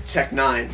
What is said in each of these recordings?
Tech.9ne,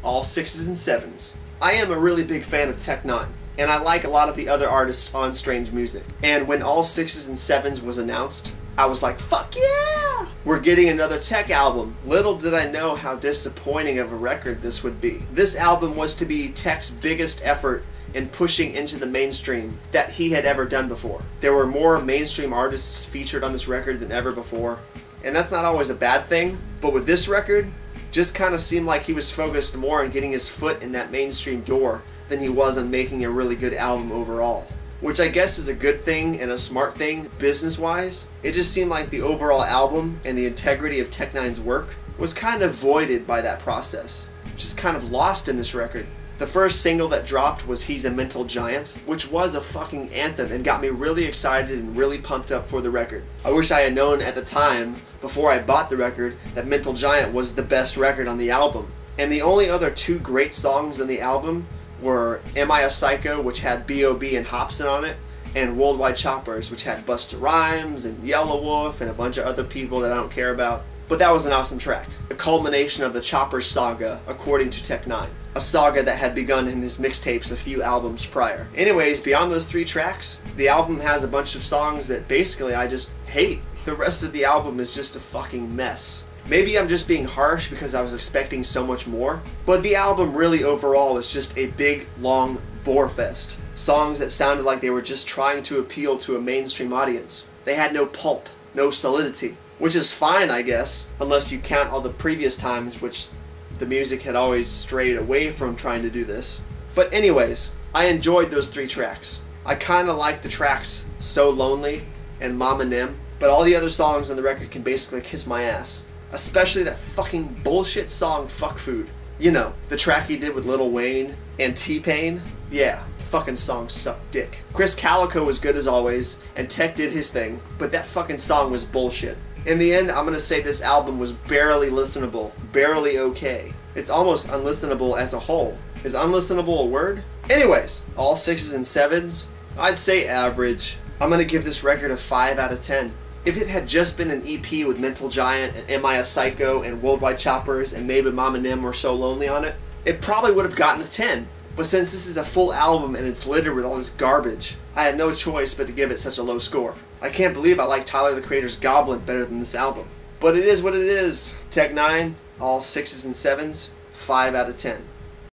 all 6's and 7's. I am a really big fan of Tech.9ne, and I like a lot of the other artists on Strange Music. And when all 6's and 7's was announced, I was like, fuck yeah! We're getting another Tech album. Little did I know how disappointing of a record this would be. This album was to be Tech's biggest effort in pushing into the mainstream that he had ever done before. There were more mainstream artists featured on this record than ever before, and that's not always a bad thing, but with this record, just kind of seemed like he was focused more on getting his foot in that mainstream door than he was on making a really good album overall. Which I guess is a good thing and a smart thing business-wise. It just seemed like the overall album and the integrity of Tech.9ne's work was kind of voided by that process. Just kind of lost in this record. The first single that dropped was He's a Mental Giant, which was a fucking anthem and got me really excited and really pumped up for the record. I wish I had known at the time, before I bought the record, that Mental Giant was the best record on the album. And the only other two great songs on the album were Am I a Psycho, which had B.o.d. and Hopsin on it, and Worldwide Choppers, which had Busta Rhymes and Yellow Wolf and a bunch of other people that I don't care about. But that was an awesome track. The culmination of the Choppers saga, according to Tech.9ne. A saga that had begun in his mixtapes a few albums prior. Anyways, beyond those three tracks, the album has a bunch of songs that basically I just hate. The rest of the album is just a fucking mess. Maybe I'm just being harsh because I was expecting so much more, but the album really overall was just a big, long bore fest. Songs that sounded like they were just trying to appeal to a mainstream audience. They had no pulp, no solidity. Which is fine, I guess, unless you count all the previous times which the music had always strayed away from trying to do this. But anyways, I enjoyed those three tracks. I kinda like the tracks So Lonely and Mama Nim, but all the other songs on the record can basically kiss my ass. Especially that fucking bullshit song Fuck Food. You know, the track he did with Lil Wayne and T-Pain. Yeah, fucking song sucked dick. Chris Calico was good as always, and Tech did his thing, but that fucking song was bullshit. In the end, I'm gonna say this album was barely listenable, barely okay. It's almost unlistenable as a whole. Is unlistenable a word? Anyways, all 6's and 7's, I'd say average. I'm gonna give this record a 5 out of 10. If it had just been an EP with Mental Giant and Am I a Psycho and Worldwide Choppers and maybe Mama Nim or So Lonely on it, it probably would have gotten a 10. But since this is a full album and it's littered with all this garbage, I had no choice but to give it such a low score. I can't believe I like Tyler the Creator's Goblin better than this album. But it is what it is. Tech.9ne, all 6's and 7's, 5 out of 10.